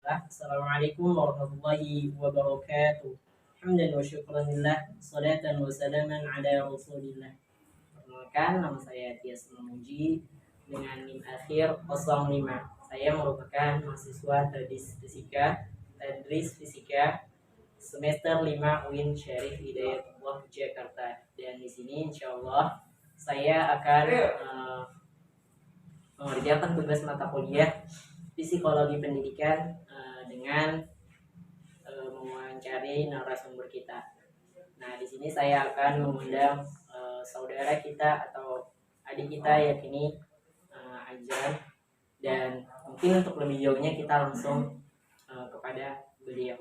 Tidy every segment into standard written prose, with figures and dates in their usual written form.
Assalamualaikum warahmatullahi wabarakatuh. Hamdan wa syukran lillah, salatan wa salaman ala rasulillah. Perkenalkan, nama saya Tias Mamuji dengan NIM akhir 05. Saya merupakan mahasiswa Tadris Fisika semester 5 UIN Syarif Hidayatullah Jakarta. Dan di sini insya Allah saya akan mengerjakan tugas mata kuliah Psikologi Pendidikan dengan mewawancari narasumber kita. Nah, di sini saya akan mengundang saudara kita atau adik kita yakni Ajran, dan mungkin untuk lebih jauhnya kita langsung kepada beliau.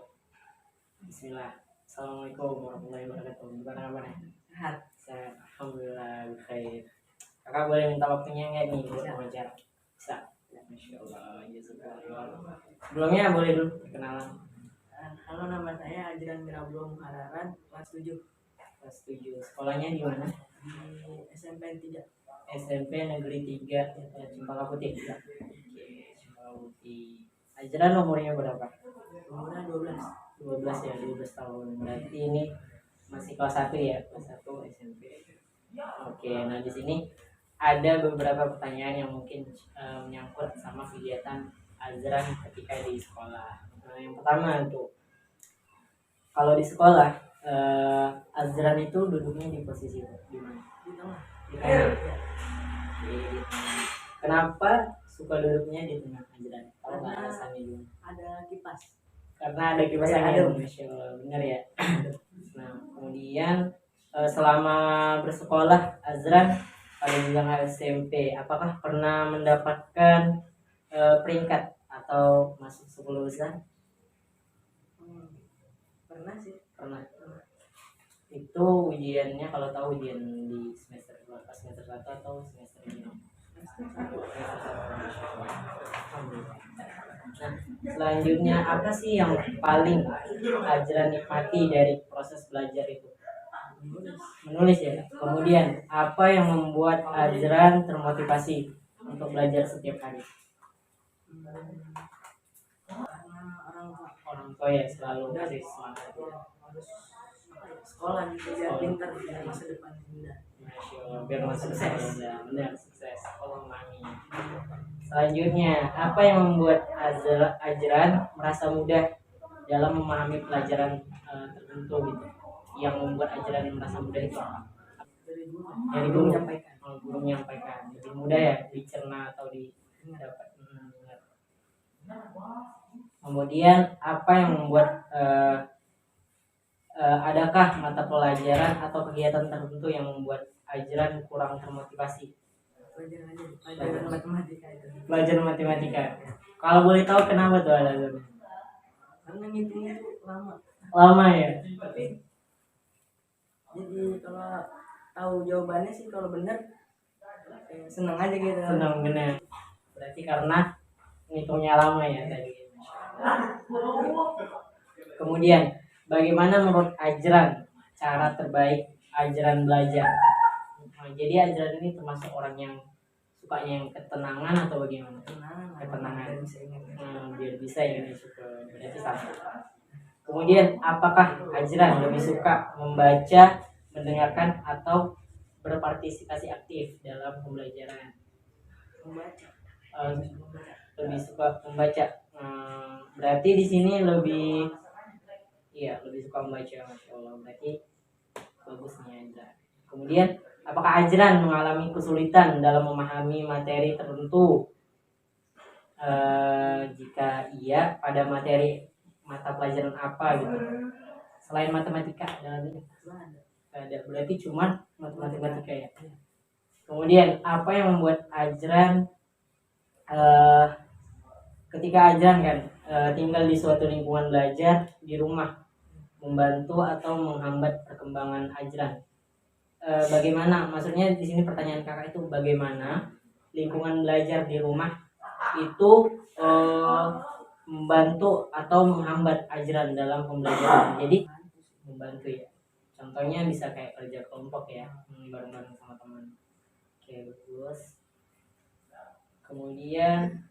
Bismillah. Assalamualaikum warahmatullahi wabarakatuh. Gimana kabarnya? Sehat. Alhamdulillah khair. Kakak boleh minta waktunya nggak nih buat wawancara? Bisa. Masya Allah. Sebelumnya boleh dulu perkenalan. Halo, nama saya Ajran Mirablo Muhararan, kelas 7. Kelas 7. Sekolahnya di mana? Di SMP 3. SMP Negeri 3 Cempaka Putih. Oke, Cempaka Putih. Ajran umurnya berapa? Umurnya 12. 12 ya, 12 tahun. Berarti ini masih kelas 1 ya, kelas 1 SMP. Oke, nah di sini ada beberapa pertanyaan yang mungkin menyangkut sama kegiatan Azran ketika di sekolah. Nah, yang pertama tuh, kalau di sekolah Azran itu duduknya di posisi di mana? Di tengah. Di tengah. Oke, di tengah. Kenapa suka duduknya di tengah Azran? Kalau nggak alasannya gimana? Ada kipas. Karena ada kipas angin. Masya Allah, benar ya. Nah, kemudian selama bersekolah Azran pada jenjang SMP, apakah pernah mendapatkan peringkat atau masuk 10 besar? Pernah sih. Pernah. Itu ujiannya, kalau tahu ujian di semester berapa? Semester 1 atau semester 5? Nah, selanjutnya apa sih yang paling Ajran nikmati dari proses belajar itu? Menulis ya. Kemudian apa yang membuat Ajran termotivasi untuk belajar setiap hari? Karena Orang tua ya selalu kasih semangat. harus sekolah gitu biar pintar biar masa depan indah. Masya Allah, biar masa depan indah. Benar, sukses. Allah mami. Selanjutnya, apa yang membuat Ajran merasa mudah dalam memahami pelajaran tertentu gitu? Yang membuat Ajran merasa mudah itu apa? Dari guru menyampaikan. Guru menyampaikan. Lebih mudah ya dicerna atau didapat. Kemudian apa yang membuat adakah mata pelajaran atau kegiatan tertentu yang membuat Ajran kurang termotivasi? Pelajaran matematika itu. Pelajaran matematika. Kalau boleh tahu kenapa tuh alasannya? Karena ngitungnya itu lama. Lama ya. Jadi kalau tahu jawabannya sih kalau benar senang aja gitu. Senang benar. Berarti karena ngitungnya lama ya tadi. Kemudian bagaimana menurut Ajran cara terbaik Ajran belajar? Nah, jadi Ajran ini termasuk orang yang sukanya yang ketenangan atau bagaimana? Ketenangan. Biar bisa ya syukur. Berarti sama. Kemudian apakah Ajran lebih suka membaca, mendengarkan atau berpartisipasi aktif dalam pembelajaran? Membaca. Lebih suka membaca. Berarti di sini lebih suka membaca. Masya Allah, berarti bagusnya Ajran. Kemudian apakah Ajran mengalami kesulitan dalam memahami materi tertentu? Jika iya, pada materi mata pelajaran apa gitu? Selain matematika ada, berarti cuma matematika ya. Kemudian apa yang membuat Ajran ketika Ajran kan tinggal di suatu lingkungan belajar di rumah membantu atau menghambat perkembangan Ajran? Bagaimana? Maksudnya di sini pertanyaan kakak itu bagaimana lingkungan belajar di rumah itu membantu atau menghambat Ajran dalam pembelajaran? Jadi membantu ya. Contohnya bisa kayak kerja kelompok ya, bareng-bareng sama teman. Oke, bagus. Kemudian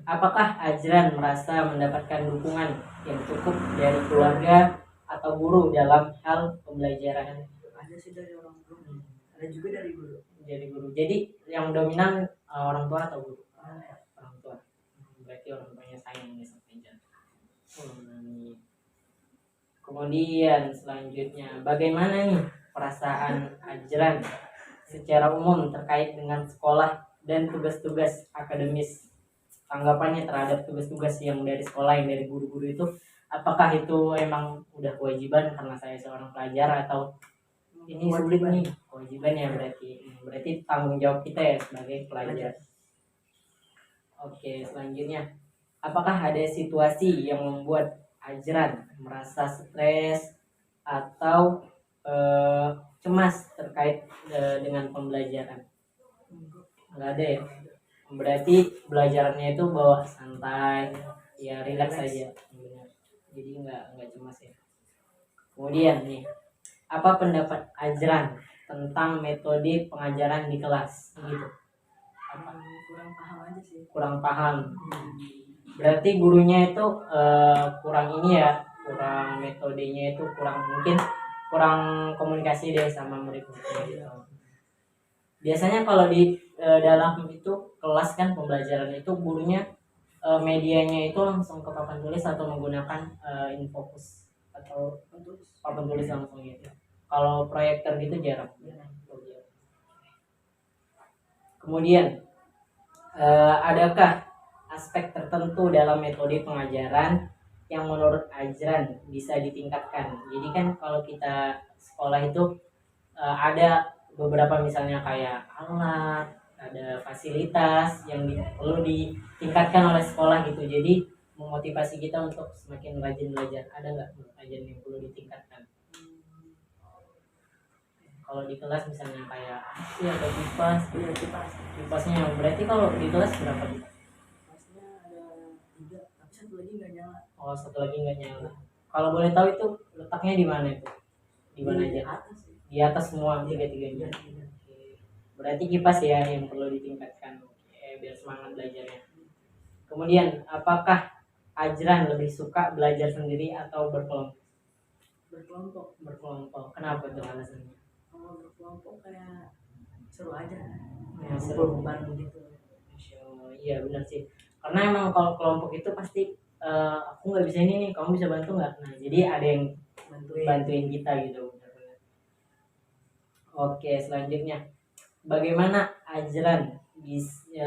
Apakah Ajran merasa mendapatkan dukungan yang cukup dari keluarga atau guru dalam hal pembelajaran? Ada sih dari orang tua, ada juga dari guru. Jadi guru. Jadi yang dominan orang tua atau guru? Orang tua. Berarti orang tuanya sayang nih sama Ajran. Kemudian selanjutnya, bagaimana nih perasaan Ajran secara umum terkait dengan sekolah dan tugas-tugas akademis? Tanggapannya terhadap tugas-tugas yang dari sekolah, yang dari guru-guru itu, apakah itu emang udah kewajiban karena saya seorang pelajar, atau ini sulit nih? Kewajiban ya, berarti tanggung jawab kita ya sebagai pelajar. Oke, selanjutnya, apakah ada situasi yang membuat Ajran merasa stres atau cemas terkait dengan pembelajaran? Nggak ada ya? Berarti belajarnya itu bawa santai, ya rileks saja. Jadi nggak cemas ya. Kemudian nih, apa pendapat Ajran tentang metode pengajaran di kelas? Gitu. Kurang paham aja sih. Kurang paham. Berarti gurunya itu kurang ini ya, kurang metodenya itu mungkin kurang komunikasi deh sama murid-muridnya gitu. Biasanya kalau di dalam itu kelas kan pembelajaran itu gurunya medianya itu langsung ke papan tulis atau menggunakan infocus atau papan tulis langsung gitu. Kalau proyektor gitu jarang. Kemudian adakah aspek tertentu dalam metode pengajaran yang menurut Ajran bisa ditingkatkan? Jadi kan kalau kita sekolah itu ada beberapa misalnya kayak alat, ada fasilitas yang perlu ditingkatkan oleh sekolah gitu. Jadi memotivasi kita untuk semakin rajin belajar. Ada nggak menurut Ajran yang perlu ditingkatkan? Kalau di kelas misalnya kayak ada kipasnya, berarti kalau di kelas berapa gitu? Kipasnya ada 3, tapi satu lagi nggak nyala. Oh, satu lagi nggak nyala. Kalau boleh tahu itu letaknya di mana itu? Di mana aja? Atas. Di atas semua tiga-tiganya. Berarti kipas ya yang perlu ditingkatkan biar semangat belajarnya. Kemudian, apakah Ajran lebih suka belajar sendiri atau berkelompok? Berkelompok. Kenapa tuh alasannya? Kalau berkelompok kayak seru aja. Ya, seru beban gitu. Iya benar sih. Karena emang kalau kelompok itu pasti aku nggak bisa ini nih, kamu bisa bantu nggak? Nah, jadi ada yang bantuin kita gitu. Oke, selanjutnya, bagaimana Ajran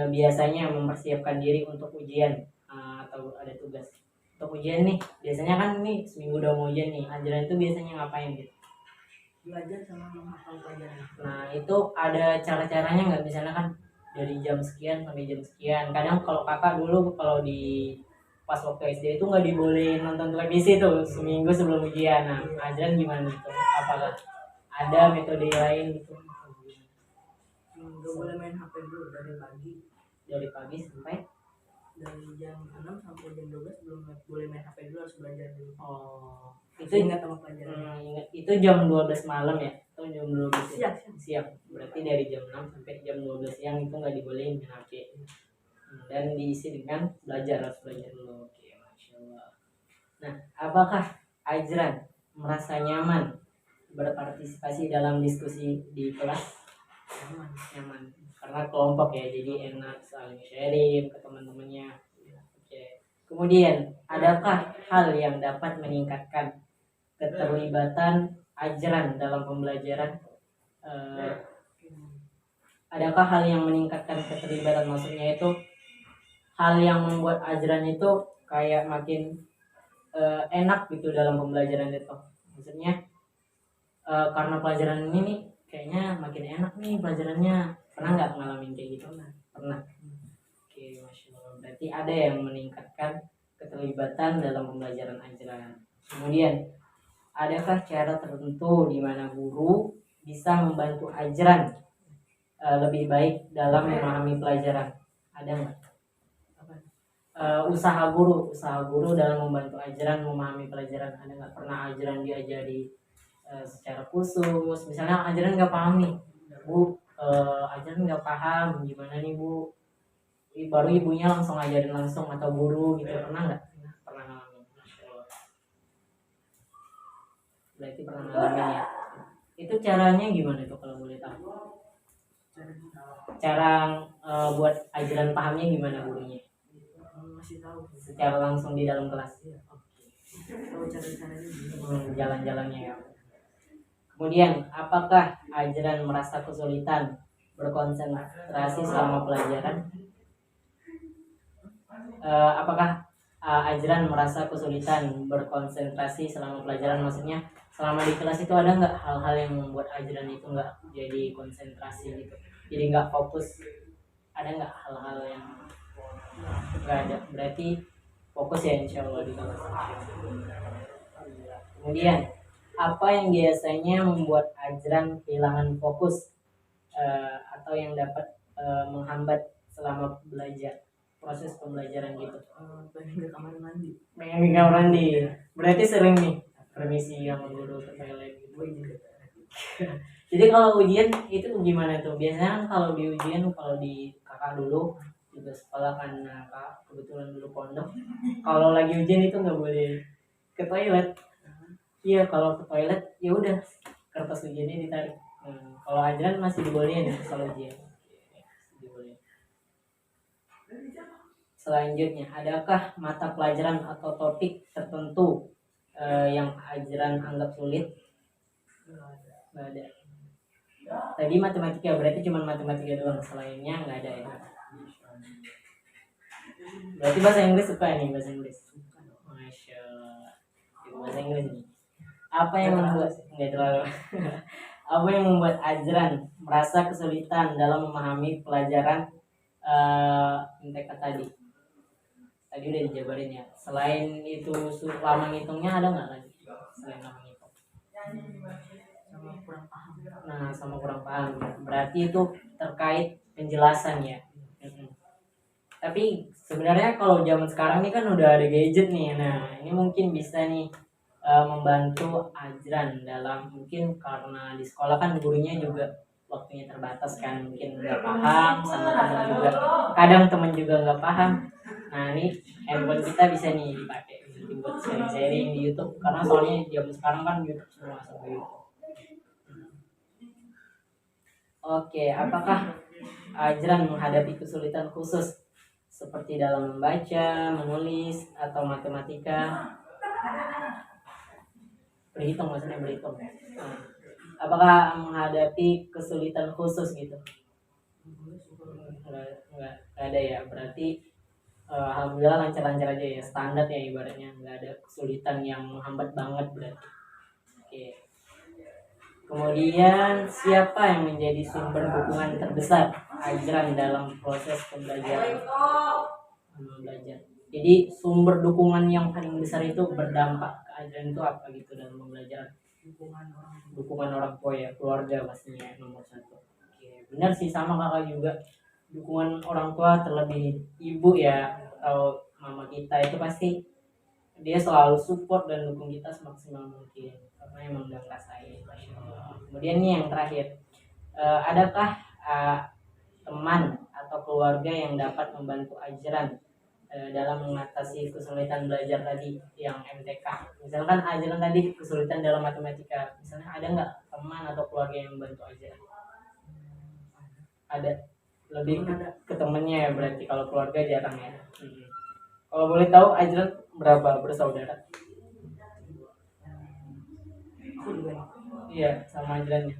biasanya mempersiapkan diri untuk ujian atau ada tugas? Untuk ujian nih, biasanya kan nih seminggu udah mau ujian nih, Ajran itu biasanya ngapain gitu? Belajar sama menghafal pelajaran. Nah, itu ada cara-caranya nggak? Misalnya kan dari jam sekian sampai jam sekian. Kadang kalau kakak dulu kalau di pas waktu SD itu nggak dibolehin nonton televisi tuh seminggu sebelum ujian. Nah, Ajran gimana itu? Apakah ada metode lain gitu? Gak boleh main HP dulu dari pagi sampai dari jam 6 sampai jam 12 belum boleh main HP dulu, harus belajar dulu. Oh, itu ingat sama pelajaran. Ingat itu jam 12 malam ya? Atau jam 12 siang. Berarti dari jam 6 sampai jam 12 siang itu nggak dibolehin main HP. Dan diisi dengan harus belajar dulu. Oke, Masya Allah. Nah, apakah Ajran merasa nyaman berpartisipasi dalam diskusi di kelas? Nyaman. Karena kelompok ya, jadi enak saling sharing ke teman-temannya. Oke. Kemudian, adakah hal yang dapat meningkatkan keterlibatan Ajran dalam pembelajaran? Adakah hal yang meningkatkan keterlibatan, maksudnya itu hal yang membuat Ajran itu kayak makin enak gitu dalam pembelajaran itu? Maksudnya karena pelajaran ini nih kayaknya makin enak nih pelajarannya. Pernah nggak ngalamin kayak gitu? Pernah. Oke, Masya Allah. Berarti ada yang meningkatkan keterlibatan dalam pembelajaran Ajran. Kemudian, adakah cara tertentu di mana guru bisa membantu Ajran lebih baik dalam memahami pelajaran? Ada nggak? Usaha guru dalam membantu Ajran memahami pelajaran. Ada nggak? Pernah Ajran diajari secara khusus? Misalnya Ajran nggak paham nih, Bu, Ajran nggak paham, gimana nih Bu? baru ibunya langsung ajarin langsung atau guru gitu, pernah nggak? Pernah ngalamin. Masya Allah. Berarti pernah ngalamin ya. Itu caranya gimana tuh kalau boleh tahu? Cara buat ajaran pahamnya gimana gurunya? Masih tahu Secara langsung di dalam kelas. tahu cara-caranya Jalan-jalannya ya. Kemudian, apakah ajaran merasa kesulitan berkonsentrasi selama pelajaran? Apakah ajaran merasa kesulitan berkonsentrasi selama pelajaran? Maksudnya selama di kelas itu ada nggak hal-hal yang membuat ajaran itu nggak jadi konsentrasi gitu, jadi nggak fokus? Ada nggak hal-hal yang nggak ada? Berarti fokus ya insya Allah di kelas. Kemudian, apa yang biasanya membuat ajaran kehilangan fokus atau yang dapat menghambat selama belajar, proses pembelajaran gitu? pengen ke kamar mandi. Pengen ke kamar mandi, berarti sering nih permisi sama guru ke toilet gitu. Jadi kalau ujian itu gimana tuh? Biasanya kan kalau di ujian, kalau di kakak dulu juga sekolah kan, kak kebetulan dulu pondok, kalau lagi ujian itu nggak boleh ke toilet. Iya, kalau ke toilet ya udah kertas ujiannya ditarik. Kalau ajaran masih dibolehin ya kalau ujian. Dibolehin. Selanjutnya, adakah mata pelajaran atau topik tertentu yang ajaran anggap sulit? Nggak ada. Tadi matematika, berarti cuma matematika doang, selainnya nggak ada ya. Berarti bahasa Inggris suka nih, bahasa Inggris. Masya Allah. Bahasa Inggris nih. Apa yang membuat nggak terlalu? Apa yang membuat ajaran merasa kesulitan dalam memahami pelajaran MTK tadi? Tadi udah dijabarin ya. Selain itu lama ngitungnya ada nggak lagi? Selain lama ngitung. Sama kurang paham. Nah, sama kurang paham. Berarti itu terkait penjelasan ya. Tapi sebenarnya kalau zaman sekarang ini kan udah ada gadget nih. Nah, ini mungkin bisa nih membantu ajaran dalam, mungkin karena di sekolah kan gurunya juga waktunya terbatas kan, mungkin nggak paham sama teman juga, kadang teman juga nggak paham. Nah, ini handphone kita bisa nih dipakai buat sharing-sharing di YouTube, karena soalnya zaman sekarang kan YouTube semua sama YouTube. Oke, apakah ajaran menghadapi kesulitan khusus seperti dalam membaca, menulis, atau matematika? Berhitung, maksudnya berhitung. Apakah menghadapi kesulitan khusus gitu? Nggak ada ya. Berarti alhamdulillah lancar-lancar aja ya, standar ya ibaratnya, nggak ada kesulitan yang menghambat banget berarti. Oke. Kemudian, siapa yang menjadi sumber dukungan terbesar ajaran dalam proses pembelajaran? Jadi sumber dukungan yang paling besar itu berdampak ke ajaran itu apa gitu dalam pembelajaran? Dukungan orang tua ya, keluarga pastinya nomor satu. Oke, benar sih, sama kakak juga. Dukungan orang tua, terlebih ibu ya atau mama kita, itu pasti dia selalu support dan dukung kita semaksimal mungkin, karena emang udah ngerasain. Kemudian nih yang terakhir, adakah teman atau keluarga yang dapat membantu ajaran dalam mengatasi kesulitan belajar tadi yang MTK? Misalkan ajaran tadi kesulitan dalam matematika, misalnya ada nggak teman atau keluarga yang membantu ajaran? Ada, lebih ke temennya ya berarti, kalau keluarga jarang ya. Kalau boleh tahu ajaran berapa bersaudara? Iya, sama ajarannya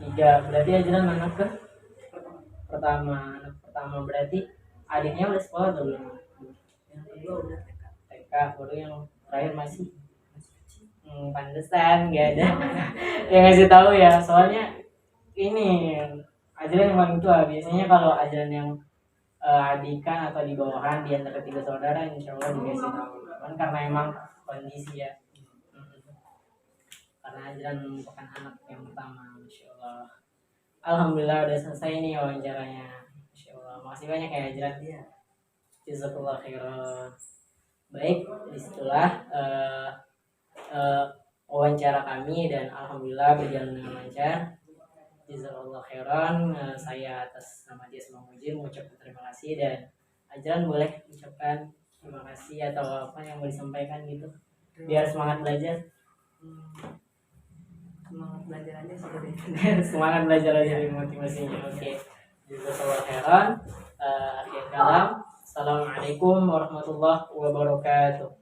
3. Berarti ajaran anak ke pertama, anak pertama, berarti adiknya udah sekolah atau belum? Yang kedua udah TK, baru yang terakhir masih pantesan nggak ada yang ngasih tahu ya, soalnya ini ajaran yang paling tua. Biasanya kalau ajaran yang adikan atau di bawahan di antara 3 saudara, insya Allah dikasih tahu. Kan karena emang kondisi ya, karena ajaran merupakan anak yang pertama. Masya Allah. Alhamdulillah udah selesai nih wawancaranya. Masya Allah, makasih banyak ya ajaran dia. Jazakallah khairan. Baik, disitulah wawancara kami dan alhamdulillah berjalan dengan lancar. Jazakallah khairan. Saya atas nama Dias Mangujin mengucapkan terima kasih, dan Ajran boleh ucapkan terima kasih atau apa yang mau disampaikan gitu biar semangat belajar. Semangat belajar aja sih dari itu. Semangat belajar aja dari motivasinya. Oke. Jazakallah khairan. Akhir kalam. Assalamualaikum warahmatullahi wabarakatuh.